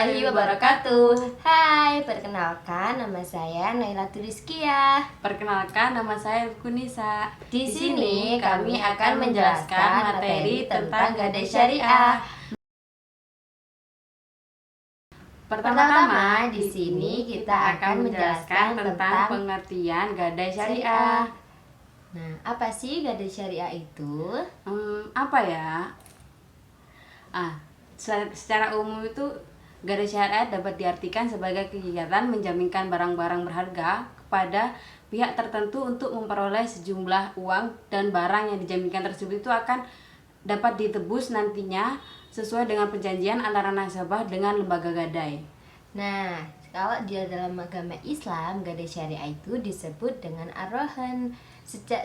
warahmatullahi wabarakatuh. Hai, perkenalkan nama saya Naila Turiskia. Perkenalkan, nama saya Kunisa. Di sini kami akan menjelaskan materi tentang gadai syariah. Pertama-tama di sini kita akan menjelaskan tentang pengertian gadai syariah. Nah, apa sih gadai syariah itu? Apa ya? Secara umum itu gadai syariah dapat diartikan sebagai kegiatan menjaminkan barang-barang berharga kepada pihak tertentu untuk memperoleh sejumlah uang dan barang yang dijaminkan tersebut itu akan dapat ditebus nantinya sesuai dengan perjanjian antara nasabah dengan lembaga gadai. Nah, kalau di dalam agama Islam, gadai syariah itu disebut dengan ar-rahan.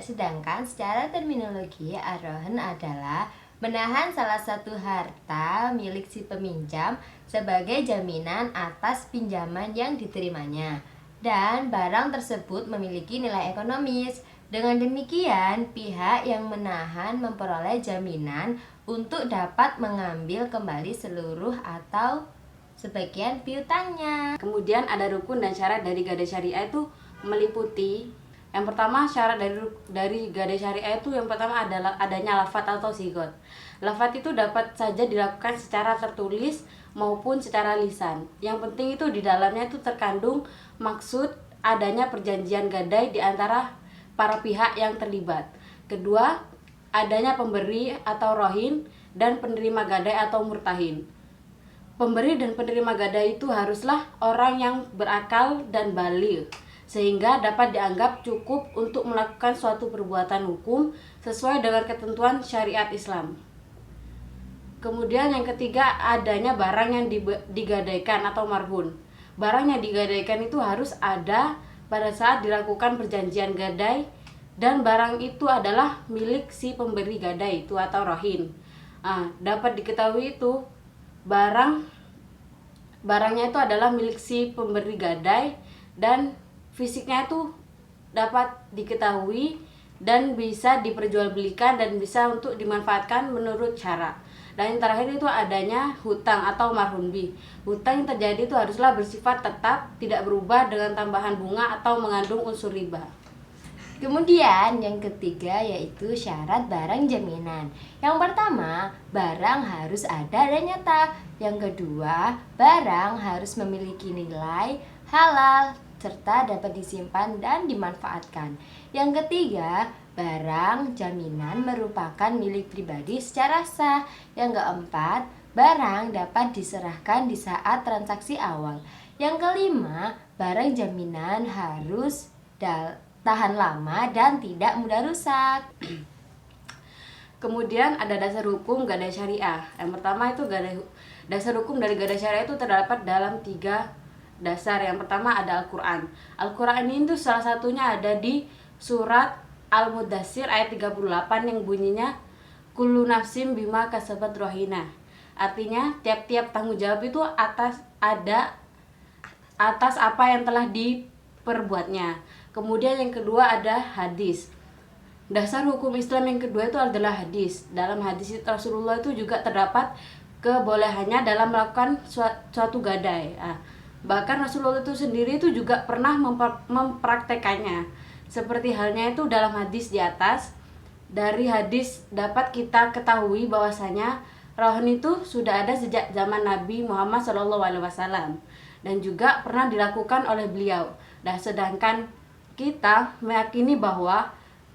Sedangkan secara terminologi, ar-rahan adalah menahan salah satu harta milik si peminjam sebagai jaminan atas pinjaman yang diterimanya, dan barang tersebut memiliki nilai ekonomis. Dengan demikian, pihak yang menahan memperoleh jaminan untuk dapat mengambil kembali seluruh atau sebagian piutangnya. Kemudian ada rukun dan syarat dari gadai syariah itu meliputi, yang pertama syarat dari gadai syariah itu yang pertama adalah adanya lafadz atau sigot. Lafadz itu dapat saja dilakukan secara tertulis maupun secara lisan. Yang penting itu di dalamnya itu terkandung maksud adanya perjanjian gadai di antara para pihak yang terlibat. Kedua, adanya pemberi atau rohin dan penerima gadai atau murtahin. Pemberi dan penerima gadai itu haruslah orang yang berakal dan baligh, sehingga dapat dianggap cukup untuk melakukan suatu perbuatan hukum sesuai dengan ketentuan syariat Islam. Kemudian yang ketiga, adanya barang yang digadaikan atau marhun. Barang yang digadaikan itu harus ada pada saat dilakukan perjanjian gadai, dan barang itu adalah milik si pemberi gadai itu atau rohin. Dapat diketahui itu barangnya itu adalah milik si pemberi gadai, dan fisiknya itu dapat diketahui dan bisa diperjualbelikan dan bisa untuk dimanfaatkan menurut cara. Dan yang terakhir itu adanya hutang atau marhun bih. Hutang yang terjadi itu haruslah bersifat tetap, tidak berubah dengan tambahan bunga atau mengandung unsur riba. Kemudian yang ketiga yaitu syarat barang jaminan. Yang pertama, barang harus ada dan nyata. Yang kedua, barang harus memiliki nilai halal serta dapat disimpan dan dimanfaatkan. Yang ketiga, barang jaminan merupakan milik pribadi secara sah. Yang keempat, barang dapat diserahkan di saat transaksi awal. Yang kelima, barang jaminan harus tahan lama dan tidak mudah rusak. Kemudian ada dasar hukum gadai syariah. Yang pertama itu dasar hukum dari gadai syariah itu terdapat dalam 3 dasar. Yang pertama ada Al-Quran. Al-Quran ini tuh salah satunya ada di surat Al-Mudaththir ayat 38 yang bunyinya kullu nafsim bima kasabat rahina. Artinya tiap-tiap tanggung jawab itu atas apa yang telah diperbuatnya. Kemudian yang kedua ada hadis. Dasar hukum Islam yang kedua itu adalah hadis. Dalam hadis Rasulullah itu juga terdapat kebolehannya dalam melakukan suatu gadai. Bahkan Rasulullah itu sendiri itu juga pernah mempraktekannya. Seperti halnya itu dalam hadis di atas. Dari hadis dapat kita ketahui bahwasanya rohan itu sudah ada sejak zaman Nabi Muhammad SAW dan juga pernah dilakukan oleh beliau. Dan sedangkan kita meyakini bahwa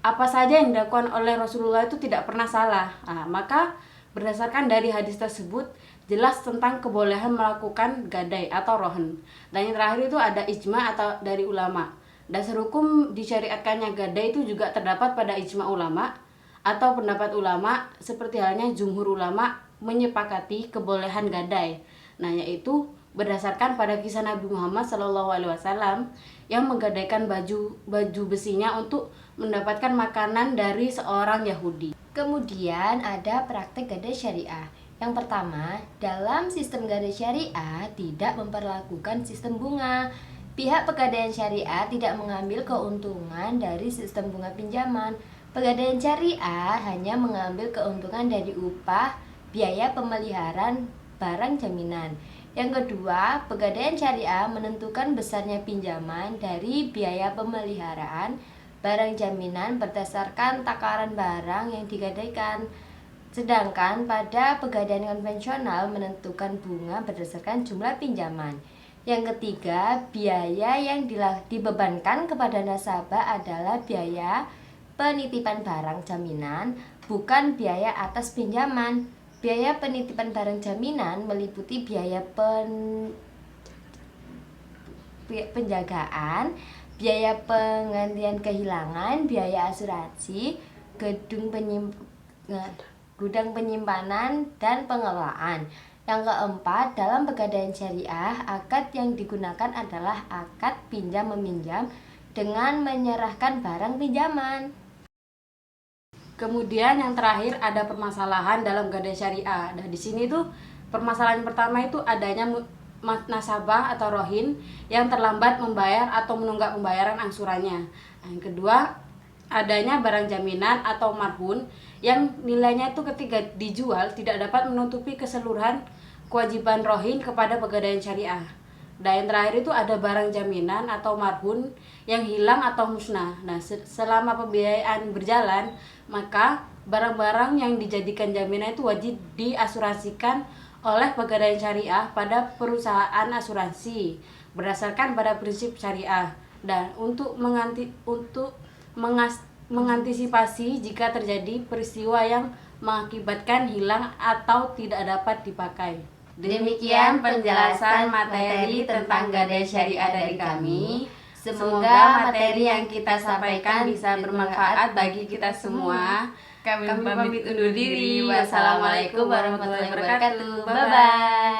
apa saja yang dilakukan oleh Rasulullah itu tidak pernah salah. Maka berdasarkan dari hadis tersebut jelas tentang kebolehan melakukan gadai atau rohan. Dan yang terakhir itu ada ijma atau dari ulama. Dasar hukum disyariatkannya gadai itu juga terdapat pada ijma ulama atau pendapat ulama, seperti halnya jumhur ulama menyepakati kebolehan gadai. Yaitu berdasarkan pada kisah Nabi Muhammad SAW yang menggadaikan baju besinya untuk mendapatkan makanan dari seorang Yahudi. Kemudian ada praktek gadai syariah. Yang pertama, dalam sistem gadai syariah tidak memperlakukan sistem bunga. Pihak pegadaian syariah tidak mengambil keuntungan dari sistem bunga pinjaman. Pegadaian syariah hanya mengambil keuntungan dari upah biaya pemeliharaan barang jaminan. Yang kedua, Pegadaian Syariah menentukan besarnya pinjaman dari biaya pemeliharaan barang jaminan berdasarkan takaran barang yang digadaikan. Sedangkan pada pegadaian konvensional menentukan bunga berdasarkan jumlah pinjaman. Yang ketiga, biaya yang dibebankan kepada nasabah adalah biaya penitipan barang jaminan, bukan biaya atas pinjaman. Biaya penitipan barang jaminan meliputi biaya penjagaan, biaya penggantian kehilangan, biaya asuransi, gudang penyimpanan, dan pengelolaan. Yang keempat, dalam Pegadaian Syariah, akad yang digunakan adalah akad pinjam-meminjam dengan menyerahkan barang pinjaman. Kemudian yang terakhir ada permasalahan dalam Pegadaian Syariah. Nah, di sini tuh permasalahan pertama itu adanya nasabah atau rohin yang terlambat membayar atau menunggak pembayaran angsurannya. Nah, yang kedua, adanya barang jaminan atau marhun yang nilainya itu ketika dijual tidak dapat menutupi keseluruhan kewajiban rohin kepada Pegadaian Syariah. Dan yang terakhir itu ada barang jaminan atau marhun yang hilang atau musnah. Nah, selama pembiayaan berjalan, maka barang-barang yang dijadikan jaminan itu wajib diasuransikan oleh Pegadaian Syariah pada perusahaan asuransi berdasarkan pada prinsip syariah. Dan untuk mengantisipasi jika terjadi peristiwa yang mengakibatkan hilang atau tidak dapat dipakai. Demikian penjelasan materi tentang Gadai Syariah dari kami. Semoga materi yang kita sampaikan bisa bermanfaat bagi kita semua. Kami pamit undur diri. Wassalamualaikum warahmatullahi wabarakatuh. Bye-bye.